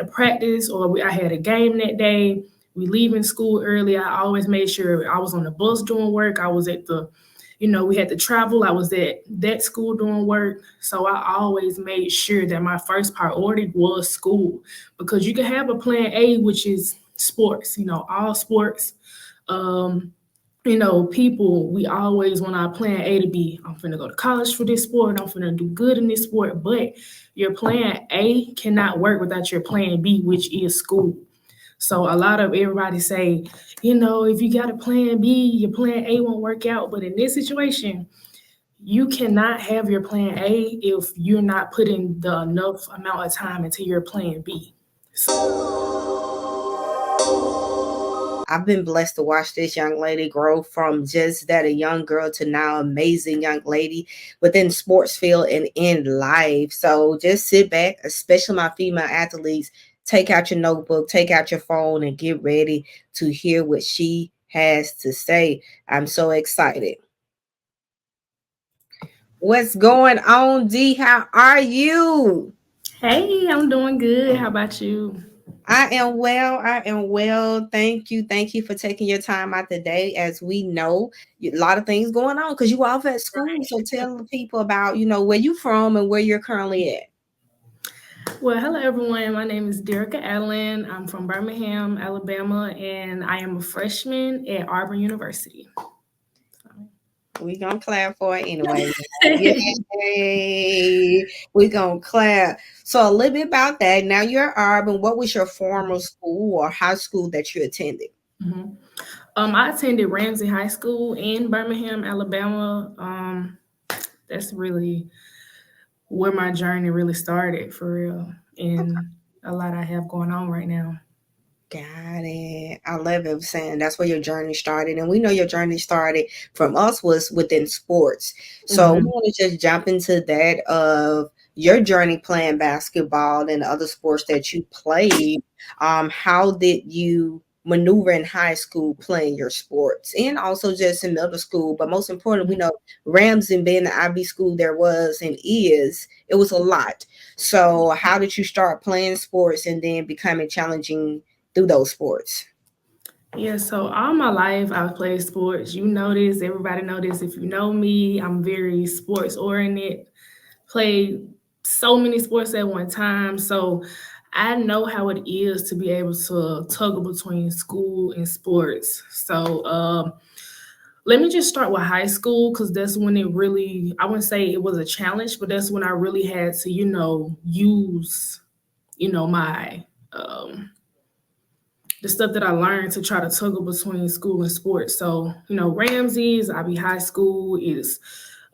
a practice or I had a game that day, we leaving school early. I always made sure I was on the bus doing work. I was at the, we had to travel. I was at that school doing work. So I always made sure that my first priority was school because you can have a plan A, which is sports, all sports. Um, people, we always want our plan A to be, I'm finna go to college for this sport, I'm finna do good in this sport. But your plan A cannot work without your plan B, which is school. So a lot of everybody say, if you got a plan B, your plan A won't work out. But in this situation, you cannot have your plan A if you're not putting the enough amount of time into your plan B. I've been blessed to watch this young lady grow from just that a young girl to now amazing young lady within sports field and in life. So just sit back, especially my female athletes, take out your notebook, take out your phone, and get ready to hear what she has to say. I'm so excited. What's going on, D? How are you? Hey, I'm doing good. How about you? I am well. I am well. Thank you. Thank you for taking your time out the day. As we know, a lot of things going on because you off at school. So tell the people about, where you from and where you're currently at. Well, hello everyone. My name is Deerica Allen. I'm from Birmingham, Alabama, and I am a freshman at Auburn University. We gonna clap for it anyway. Yay! We gonna clap. So a little bit about that. Now you're at Auburn. What was your former school or high school that you attended? Mhm. I attended Ramsey High School in Birmingham, Alabama. That's really where my journey really started for real, and a lot I have going on right now. Got it. I love it saying that's where your journey started. And we know your journey started from us was within sports. So we Mhm. want to just jump into that of your journey playing basketball and other sports that you played. How did you maneuver in high school playing your sports and also just in middle school? But most important, we know Ramsey being the IB school there was and is, it was a lot. So how did you start playing sports and then becoming challenging through those sports? Yeah, so all my life I've played sports. You know this, everybody know this. If you know me, I'm very sports oriented. Played so many sports at one time. So I know how it is to be able to toggle between school and sports. So let me just start with high school because that's when it really, I wouldn't say it was a challenge, but that's when I really had to, use, my the stuff that I learned to try to toggle between school and sports. So, Ramsey's, IB High School is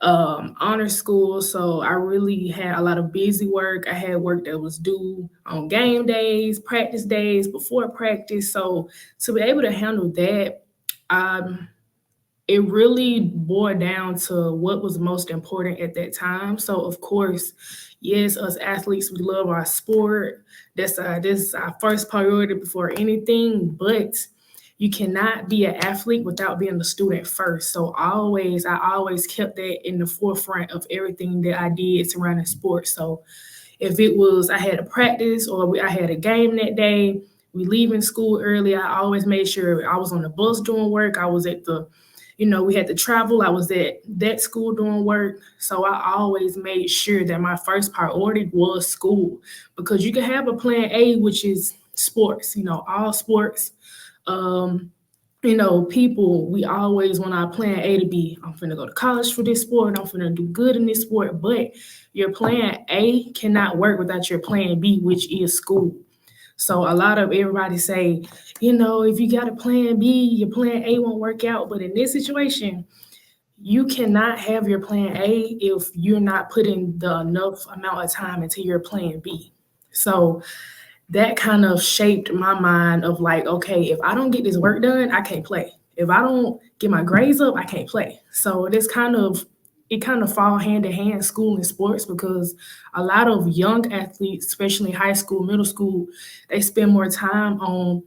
honor school. So I really had a lot of busy work. I had work that was due on game days, practice days, before practice. So to be able to handle that, um, it really boiled down to what was most important at that time. So of course, yes, us athletes, we love our sport. This is our first priority before anything. But you cannot be an athlete without being a student first. So I always kept that in the forefront of everything that I did surrounding sports. So if it was I had a practice or I had a game that day, we leaving school early. I always made sure I was on the bus doing work. I was at the we had to travel. I was at that school doing work. So I always made sure that my first priority was school because you can have a plan A, which is sports, all sports. Um, people, we always want our plan A to be, I'm finna go to college for this sport, I'm finna do good in this sport. But your plan A cannot work without your plan B, which is school. So a lot of everybody say, if you got a plan B, your plan A won't work out. But in this situation, you cannot have your plan A if you're not putting the enough amount of time into your plan B. So that kind of shaped my mind of like, okay, if I don't get this work done, I can't play. If I don't get my grades up, I can't play. So it kind of fall hand in hand, school and sports, because a lot of young athletes, especially high school, middle school, they spend more time on,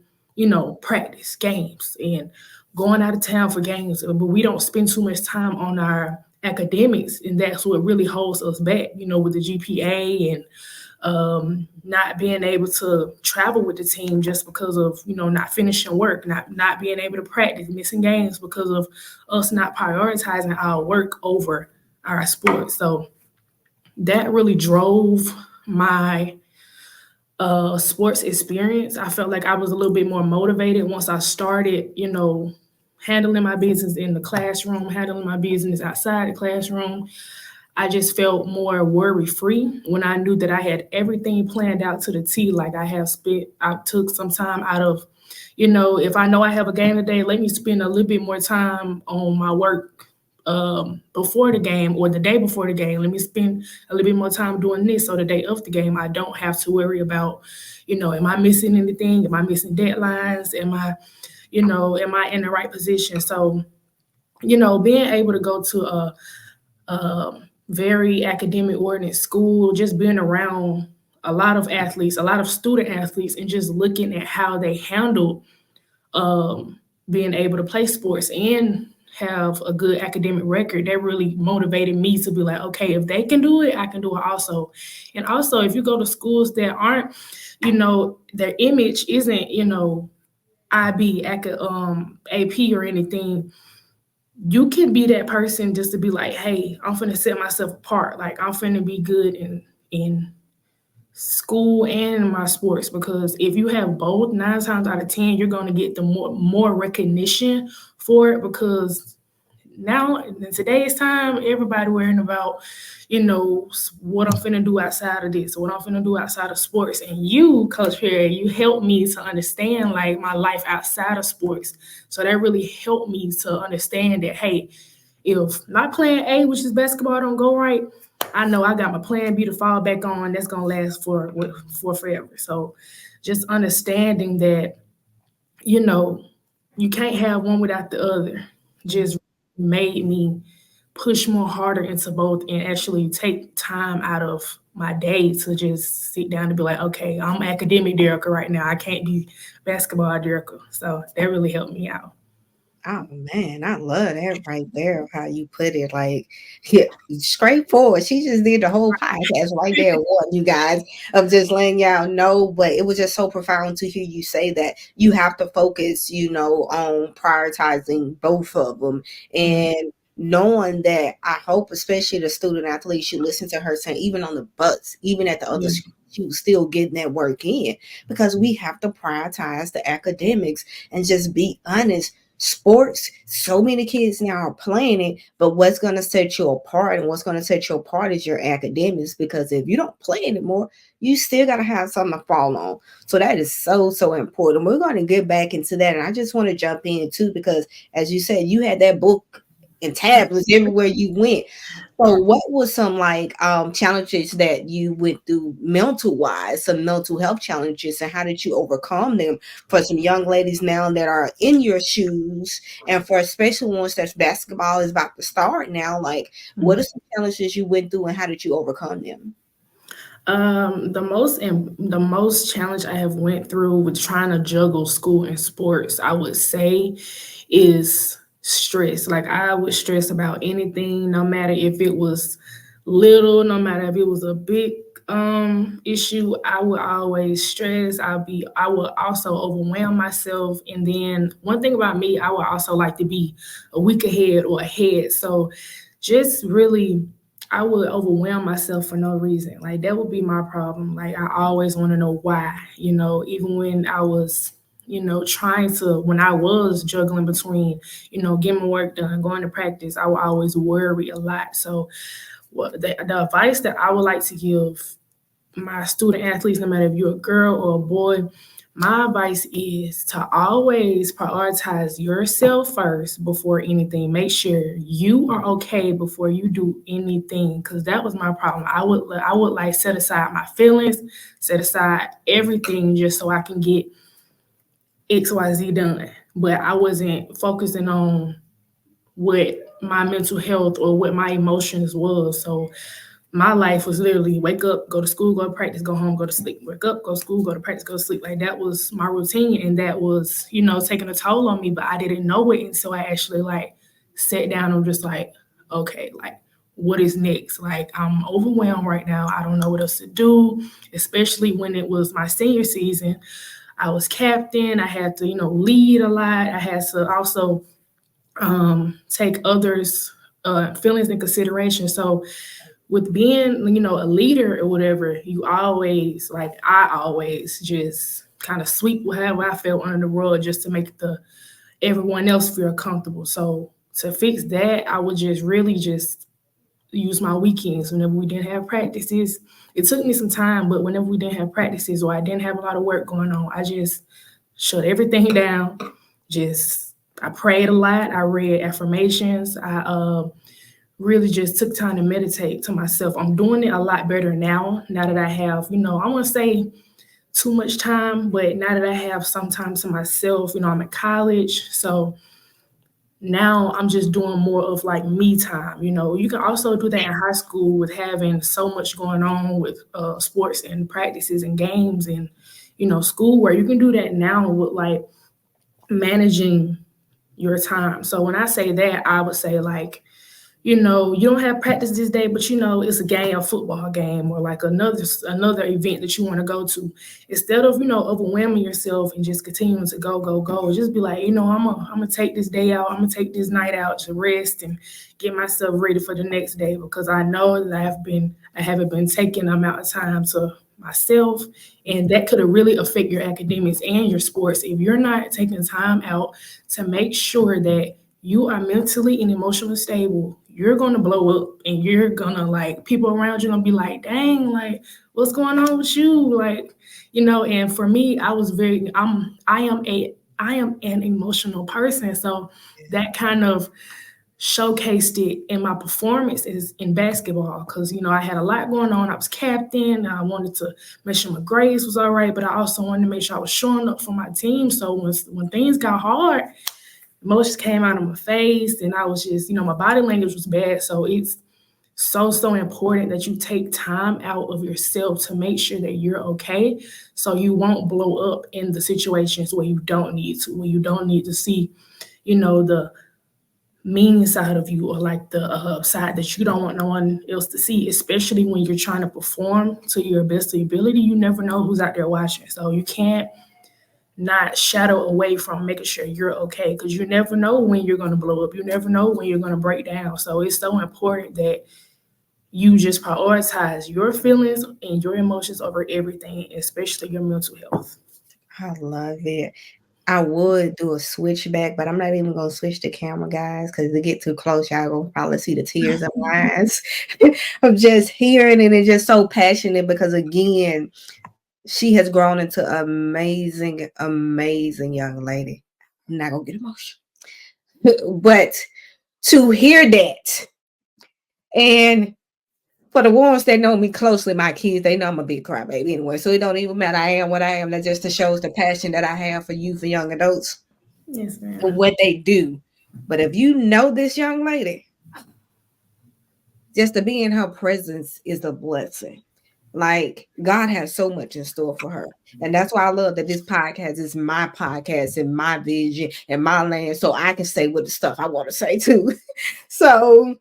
practice, games, and going out of town for games. But we don't spend too much time on our academics, and that's what really holds us back, with the GPA and not being able to travel with the team just because of not finishing work, not being able to practice, missing games because of us not prioritizing our work over our sports. So that really drove my sports experience. I felt like I was a little bit more motivated once I started, handling my business in the classroom, handling my business outside the classroom. I just felt more worry free when I knew that I had everything planned out to the T. Like I took some time out of, if I know I have a game today, let me spend a little bit more time on my work before the game or the day before the game. Let me spend a little bit more time doing this so the day of the game, I don't have to worry about, am I missing anything? Am I missing deadlines? Am I in the right position? So, being able to go to a very academic oriented school, just being around a lot of athletes, a lot of student athletes, and just looking at how they handle um, being able to play sports and have a good academic record, that really motivated me to be like, okay, if they can do it, I can do it also. And also, if you go to schools that aren't, their image isn't, IB, AP or anything, you can be that person just to be like, hey, I'm finna set myself apart. Like I'm finna be good in school and in my sports, because if you have both, 9 times out of 10 you're going to get the more recognition for it, because now in today's time everybody worrying about what I'm finna do outside of this, what I'm finna do outside of sports. And you, Coach Perry, you helped me to understand like my life outside of sports. So that really helped me to understand that, hey, if my plan A, which is basketball, don't go right, I know I got my plan B to fall back on. That's gonna last for forever. So just understanding that, you know, you can't have one without the other, just made me push more harder into both and actually take time out of my day to just sit down and be like, okay, I'm academic Deerica right now. I can't be basketball Deerica. So that really helped me out. Oh man, I love that right there, how you put it. Like, yeah, straightforward. She just did the whole podcast right there, one you guys, of just letting y'all know. But it was just so profound to hear you say that you have to focus, on prioritizing both of them Mhm. and knowing that. I hope, especially the student athletes, you listen to her saying, even on the bus, even at the other Yeah. school, she was still getting that work in, because we have to prioritize the academics and just be honest. Sports, so many kids now are playing it, but what's going to set you apart and what's going to set you apart is your academics, because if you don't play anymore, you still got to have something to fall on. So that is so, so important. We're going to get back into that, and I just want to jump in too, because as you said, you had that book and tablets everywhere you went. So what was some like challenges that you went through mental wise, some mental health challenges, and how did you overcome them for some young ladies now that are in your shoes, and for especially ones that's basketball is about to start now? Like, what are Mhm. some challenges you went through and how did you overcome them? The most challenge I have went through with trying to juggle school and sports, I would say, is stress. Like I would stress about anything, no matter if it was little, no matter if it was a big issue, I would always stress. I would also overwhelm myself. And then one thing about me, I would also like to be a week ahead or ahead. So just really I would overwhelm myself for no reason. Like that would be my problem. Like I always want to know why, even when I was, when I was juggling between, getting my work done, going to practice, I would always worry a lot. So the advice that I would like to give my student athletes, no matter if you're a girl or a boy, my advice is to always prioritize yourself first before anything. Make sure you are okay before you do anything, because that was my problem. I would like set aside my feelings, set aside everything just so I can get XYZ done. But I wasn't focusing on what my mental health or what my emotions was. So my life was literally wake up, go to school, go to practice, go home, go to sleep. Wake up, go to school, go to practice, go to sleep. Like that was my routine, and that was, taking a toll on me. But I didn't know it until I actually like sat down and just like, okay, like what is next. Like, I'm overwhelmed right now. I don't know what else to do, especially when it was my senior season. I was captain. I had to, lead a lot. I had to also take others' feelings in consideration. So with being, a leader or whatever, you always, like, I always just kind of sweep whatever I felt under the rug just to make the everyone else feel comfortable. So to fix that, I would just really just use my weekends whenever we didn't have practices. It took me some time, but whenever we didn't have practices or I didn't have a lot of work going on, I just shut everything down. Just I prayed a lot. I read affirmations. I really just took time to meditate to myself. I'm doing it a lot better now. Now that I have, I want to say too much time, but now that I have some time to myself, I'm at college, so now I'm just doing more of like me time. You can also do that in high school with having so much going on with sports and practices and games and schoolwork. You can do that now with like managing your time. So when I say that, I would say like you don't have practice this day, but it's a game, a football game, or like another event that you want to go to. Instead of overwhelming yourself and just continuing to go, go, go, just be like, I'm gonna take this day out, I'm gonna take this night out to rest and get myself ready for the next day because I know that I haven't been taking the amount of time to myself, and that could have really affect your academics and your sports if you're not taking time out to make sure that you are mentally and emotionally stable. You're gonna blow up, and you're gonna like people around you gonna be like, "Dang, like what's going on with you?" Like, And for me, I am an emotional person, so that kind of showcased it in my performances in basketball because I had a lot going on. I was captain. I wanted to make sure my grades was all right, but I also wanted to make sure I was showing up for my team. So when things got hard, emotions came out of my face and I was just, my body language was bad. So it's so important that you take time out of yourself to make sure that you're okay so you won't blow up in the situations where you don't need to, where you don't need to see, the mean side of you or like the side that you don't want no one else to see, especially when you're trying to perform to your best of your ability. You never know who's out there watching. So you can't not shadow away from making sure you're okay because you never know when you're going to blow up. You never know when you're going to break down. So it's so important that you just prioritize your feelings and your emotions over everything, especially your mental health. I love it. I would do a switchback, but I'm not even gonna switch the camera, guys, because they get too close, y'all gonna probably see the tears in my eyes. I'm just hearing it and just so passionate because again, she has grown into an amazing, amazing young lady. I'm not gonna get emotional. But to hear that, and for the ones that know me closely, my kids, they know I'm a big crybaby anyway. So it don't even matter. I am what I am. That just shows the passion that I have for youth and young adults Yes, for ma'am. what they do. But if you know this young lady, just to be in her presence is a blessing. Like God has so much in store for her. And that's why I love that this podcast is my podcast and my vision and my land. So I can say what the stuff I want to say too. So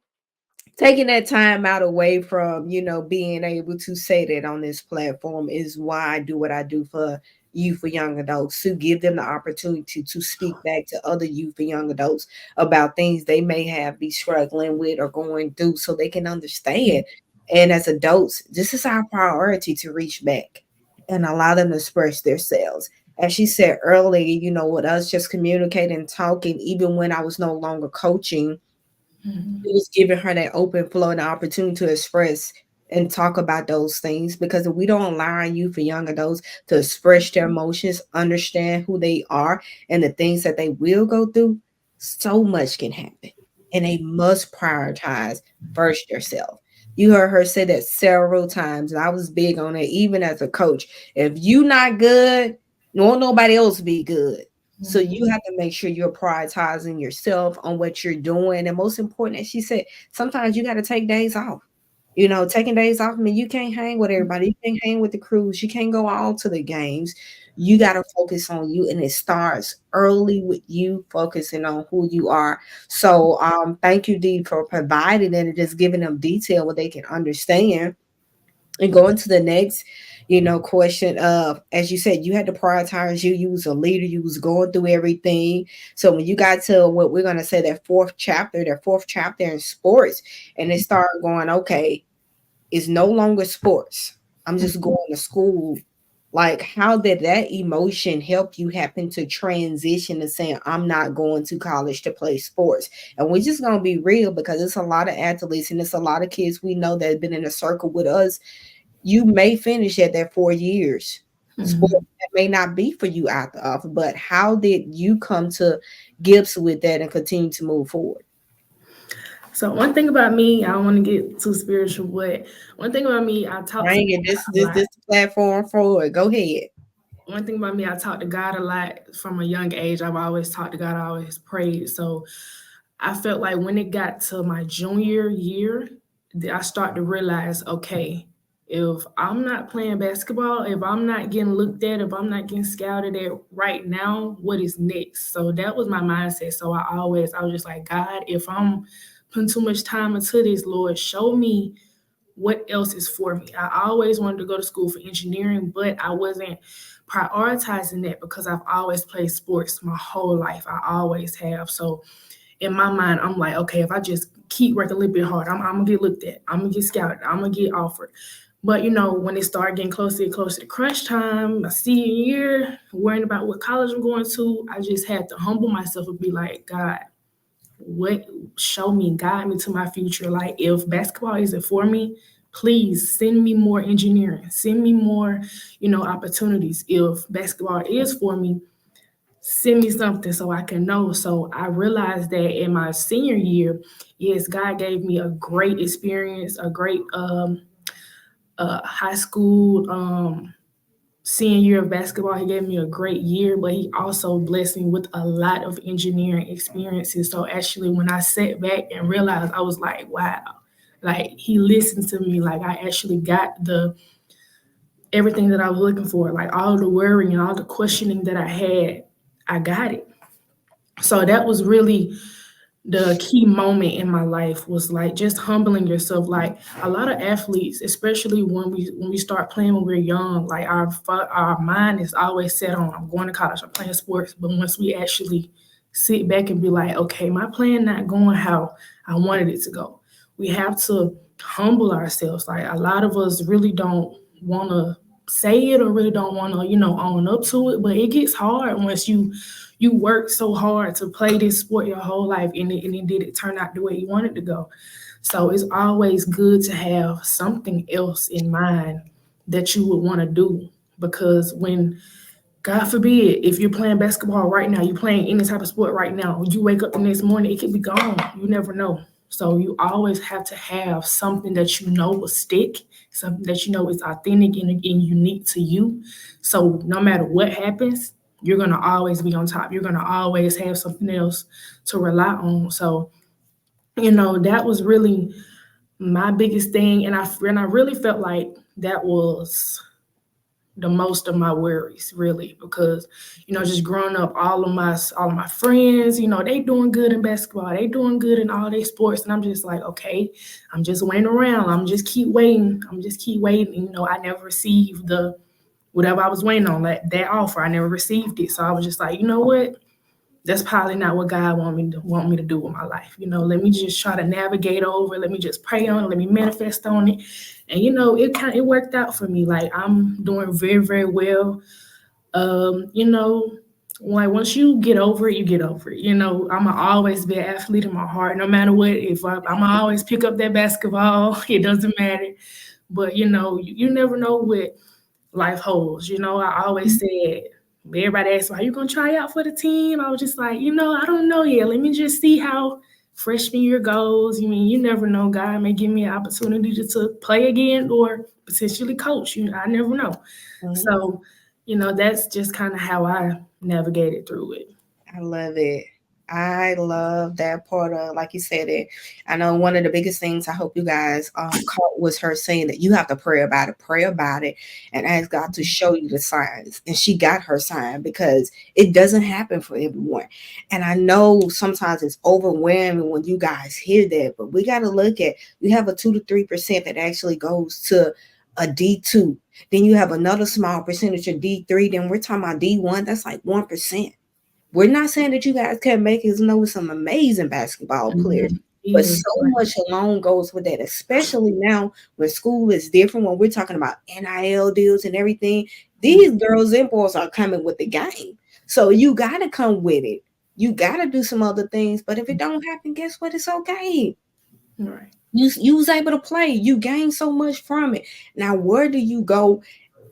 taking that time out away from being able to say that on this platform is why I do what I do for youth, for young adults, to give them the opportunity to speak back to other youth and young adults about things they may have be struggling with or going through so they can understand. And as adults, this is our priority, to reach back and allow them to express themselves. As she said earlier, with us just communicating, talking, even when I was no longer coaching, it Mhm. was giving her that open flow and the opportunity to express and talk about those things. Because if we don't allow our youth and young adults to express their emotions, understand who they are and the things that they will go through, so much can happen. And they must prioritize first yourself. You heard her say that several times, and I was big on it, even as a coach. If you not good, no nobody else be good. So you Mhm. have to make sure you're prioritizing yourself on what you're doing. And most important, as she said, sometimes you got to take days off. Taking days off, I mean, you can't hang with everybody. You can't hang with the crews. You can't go all to the games. You got to focus on you, and it starts early with you focusing on who you are. So thank you, Dee, for providing it and just giving them detail where they can understand. And going to the next, question of, as you said, you had to prioritize you. You was a leader. You was going through everything. So when you got to what we're gonna say, that fourth chapter in sports, and it started going, okay, it's no longer sports. I'm just going to school. Like, how did that emotion help you happen to transition to saying, I'm not going to college to play sports? And we're just gonna be real, because it's a lot of athletes and it's a lot of kids we know that have been in a circle with us. You may finish at that 4 years. Sport Mhm. that may not be for you after off, but how did you come to grips with that and continue to move forward? So one thing about me, I don't want to get too spiritual, but one thing about me, I talk to Bring it. God This a this lot. this platform forward. Go ahead. One thing about me, I talk to God a lot from a young age. I've always talked to God. I always prayed. So I felt like when it got to my junior year, I started to realize, okay, if I'm not playing basketball, if I'm not getting looked at, if I'm not getting scouted at right now, what is next? So that was my mindset. So I was just like, God, if I'm putting too much time into this, Lord, show me what else is for me. I always wanted to go to school for engineering, but I wasn't prioritizing that because I've always played sports my whole life. I always have. So in my mind, I'm like, okay, if I just keep working a little bit hard, I'm gonna get looked at. I'm gonna get scouted. I'm gonna get offered. But when it started getting closer and closer to crunch time, my senior year, worrying about what college I'm going to, I just had to humble myself and be like, God, what show me, guide me to my future. Like if basketball isn't for me, please send me more engineering, send me more, opportunities. If basketball is for me, send me something so I can know. So I realized that in my senior year, yes, God gave me a great experience, a great high school senior year of basketball. He gave me a great year, but he also blessed me with a lot of engineering experiences. So actually, when I sat back and realized, I was like, wow, like he listened to me. Like I actually got the everything that I was looking for, like all the worrying and all the questioning that I had, I got it. So that was really the key moment in my life, was like just humbling yourself. Like a lot of athletes, especially when we start playing when we're young, like our mind is always set on, I'm going to college, I'm playing sports. But once we actually sit back and be like, okay, my plan not going how I wanted it to go, we have to humble ourselves. Like a lot of us really don't want to say it, or really don't want to own up to it, but it gets hard once you worked so hard to play this sport your whole life, and it did it turn out the way you wanted to go. So it's always good to have something else in mind that you would want to do, because when, God forbid, if you're playing basketball right now, you're playing any type of sport right now, you wake up the next morning, it could be gone. You never know. So you always have to have something that you know will stick, something that you know is authentic and unique to you. So no matter what happens, you're gonna always be on top. You're gonna always have something else to rely on. So that was really my biggest thing, and I really felt like that was the most of my worries, really, because just growing up, all of my friends, they doing good in basketball, they doing good in all their sports, and I'm just like, okay, I'm just waiting around, I'm just keep waiting, and, I never received the whatever I was waiting on, that offer. I never received it. So I was just like, you know what, that's probably not what God want me to do with my life. Let me just try to navigate over. Let me just pray on it. Let me manifest on it. And it worked out for me. Like I'm doing very, very well. Like once you get over it, you get over it. I'ma always be an athlete in my heart, no matter what. If I'ma always pick up that basketball, it doesn't matter. But you never know what life holds. I always said, everybody asked me, are you gonna try out for the team? I was just like, I don't know yet. Let me just see how freshman year goes. You never know. God may give me an opportunity to play again or potentially coach. I never know. Mhm. So, that's just kind of how I navigated through it. I love it. I love that part of, like you said it. I know one of the biggest things I hope you guys caught was her saying that you have to pray about it, and ask God to show you the signs. And she got her sign because it doesn't happen for everyone. And I know sometimes it's overwhelming when you guys hear that, but we got to look at, we have a 2 to 3% that actually goes to a D2. Then you have another small percentage of D3. Then we're talking about D1. That's like 1%. We're not saying that you guys can't make it. Know some amazing basketball players, but Yeah, so much alone goes with that, especially now when school is different. When we're talking about NIL deals and everything, these girls and boys are coming with the game. So you got to come with it. You got to do some other things. But if it don't happen, guess what? It's okay. right, You was able to play. You gained so much from it. Now, where do you go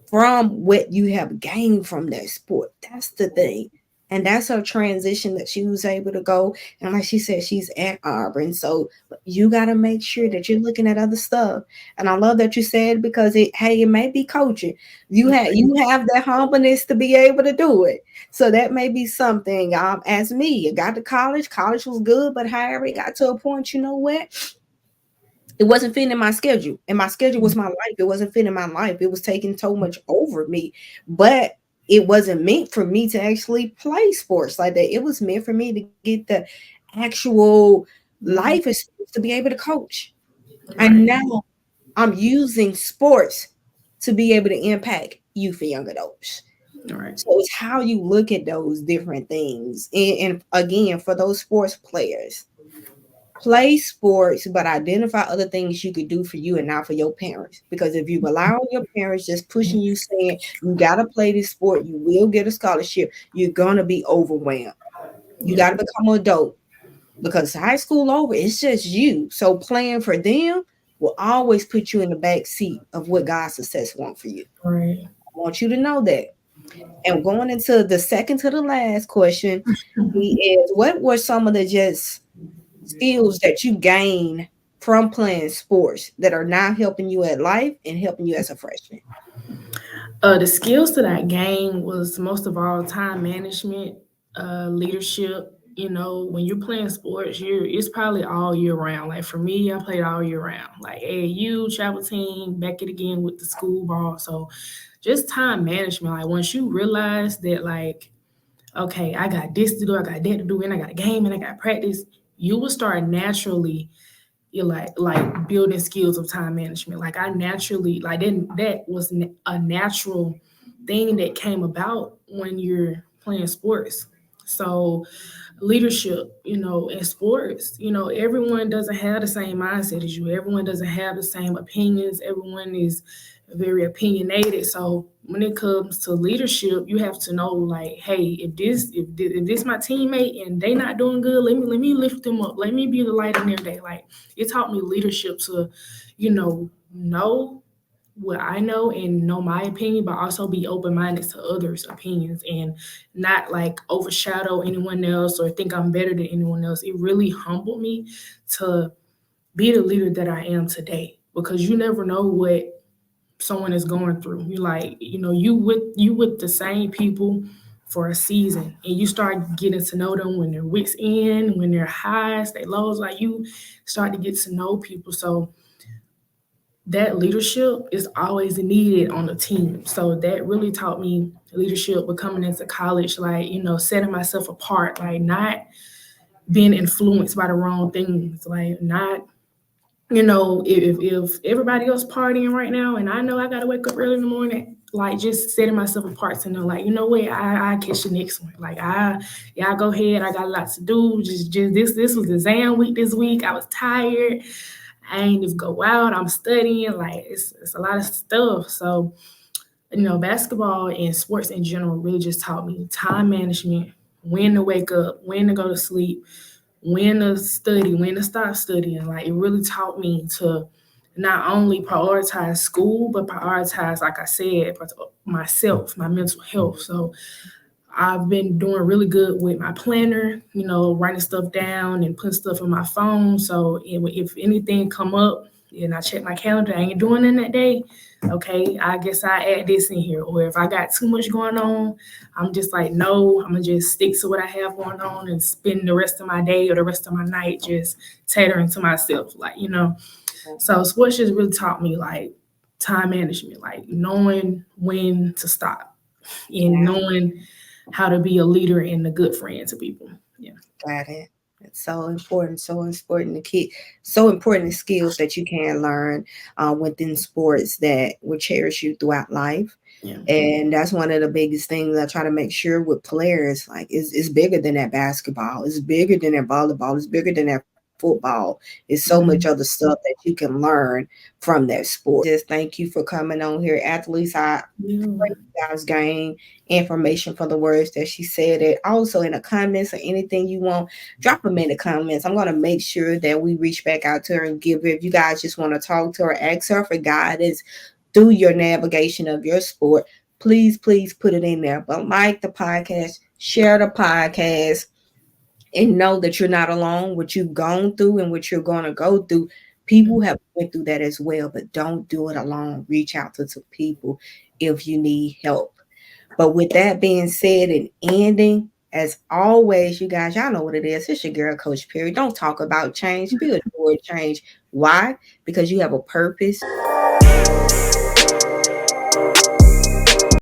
from what you have gained from that sport? That's the thing. And that's her transition that she was able to go. And like she said, she's at Auburn. So you got to make sure that you're looking at other stuff. And I love that you said, because it may be coaching. You have that humbleness to be able to do it. So that may be something. As me, I got to college. College was good, but however, it got to a point, you know what? It wasn't fitting my schedule, and my schedule was my life. It wasn't fitting my life. It was taking so much over me, but it wasn't meant for me to actually play sports like that. It was meant for me to get the actual life experience to be able to coach. And right, now I'm using sports to be able to impact youth and young adults. right, So it's how you look at those different things. And again, for those sports players, play sports, but identify other things you could do for you and not for your parents. Because if you allow your parents just pushing you, saying you gotta play this sport, you will get a scholarship, you're gonna be overwhelmed. You yeah, gotta become an adult, because high school over, it's just you. So playing for them will always put you in the back seat of what God's success wants for you. right. I want you to know that. And going into the second to the last question is, what were some of the just skills that you gain from playing sports that are now helping you at life and helping you as a freshman? The skills that I gained was most of all time management, leadership. You know, when you're playing sports, it's probably all year round. Like for me, I played all year round. Like AAU, travel team, back it again with the school ball. So just time management. Like once you realize that, like, okay, I got this to do, I got that to do, and I got a game and I got practice, you will start naturally, you're like building skills of time management. Like I naturally, like then that was a natural thing that came about when you're playing sports. So leadership, in sports, everyone doesn't have the same mindset as you. Everyone doesn't have the same opinions. Everyone is very opinionated. So when it comes to leadership, you have to know, like, hey, if this my teammate and they not doing good, let me lift them up. Let me be the light in their day. Like it taught me leadership to, know what I know and know my opinion, but also be open minded to others' opinions and not like overshadow anyone else or think I'm better than anyone else. It really humbled me to be the leader that I am today, because you never know what someone is going through. You like, you with the same people for a season, and you start getting to know them when they're wits in, when they're highs, they lows. Like you start to get to know people. So that leadership is always needed on the team. So that really taught me leadership, but coming into college, like, setting myself apart, like not being influenced by the wrong things, like not, if everybody else partying right now and I know I gotta wake up early in the morning, like just setting myself apart to know, like, you know what, I catch the next one. Like I go ahead, I got a lot to do. Just this was exam week this week. I was tired. I ain't just go out. I'm studying. Like it's a lot of stuff. So, basketball and sports in general really just taught me time management, when to wake up, when to go to sleep, when to study, when to stop studying. Like it really taught me to not only prioritize school, but prioritize, like I said, myself, my mental health. So I've been doing really good with my planner, writing stuff down and putting stuff in my phone. So if anything come up and I check my calendar, I ain't doing it that day, okay, I guess I add this in here. Or if I got too much going on, I'm just like, no, I'm gonna just stick to what I have going on and spend the rest of my day or the rest of my night just catering to myself, like, you know. So sports just really taught me like time management, like knowing when to stop and Yeah, knowing how to be a leader and a good friend to people. Yeah. got it. It's so important to keep, so important skills that you can learn within sports that will cherish you throughout life. Yeah. And that's one of the biggest things I try to make sure with players, like it's bigger than that basketball, it's bigger than that volleyball, it's bigger than that football. It's so much other Mhm. stuff that you can learn from that sport. Just thank you for coming on here. Athletes, I pray Yeah. you guys gain information from the words that she said. And also in the comments or anything you want, drop them in the comments. I'm going to make sure that we reach back out to her and give her, if you guys just want to talk to her, ask her for guidance through your navigation of your sport, please put it in there. But like the podcast, share the podcast, and know that you're not alone. What you've gone through and what you're going to go through, people have went through that as well. But don't do it alone. Reach out to people if you need help. But with that being said and ending, as always, you guys, y'all know what it is. It's your girl, Coach Perry. Don't talk about change. Be a doer change. Why? Because you have a purpose.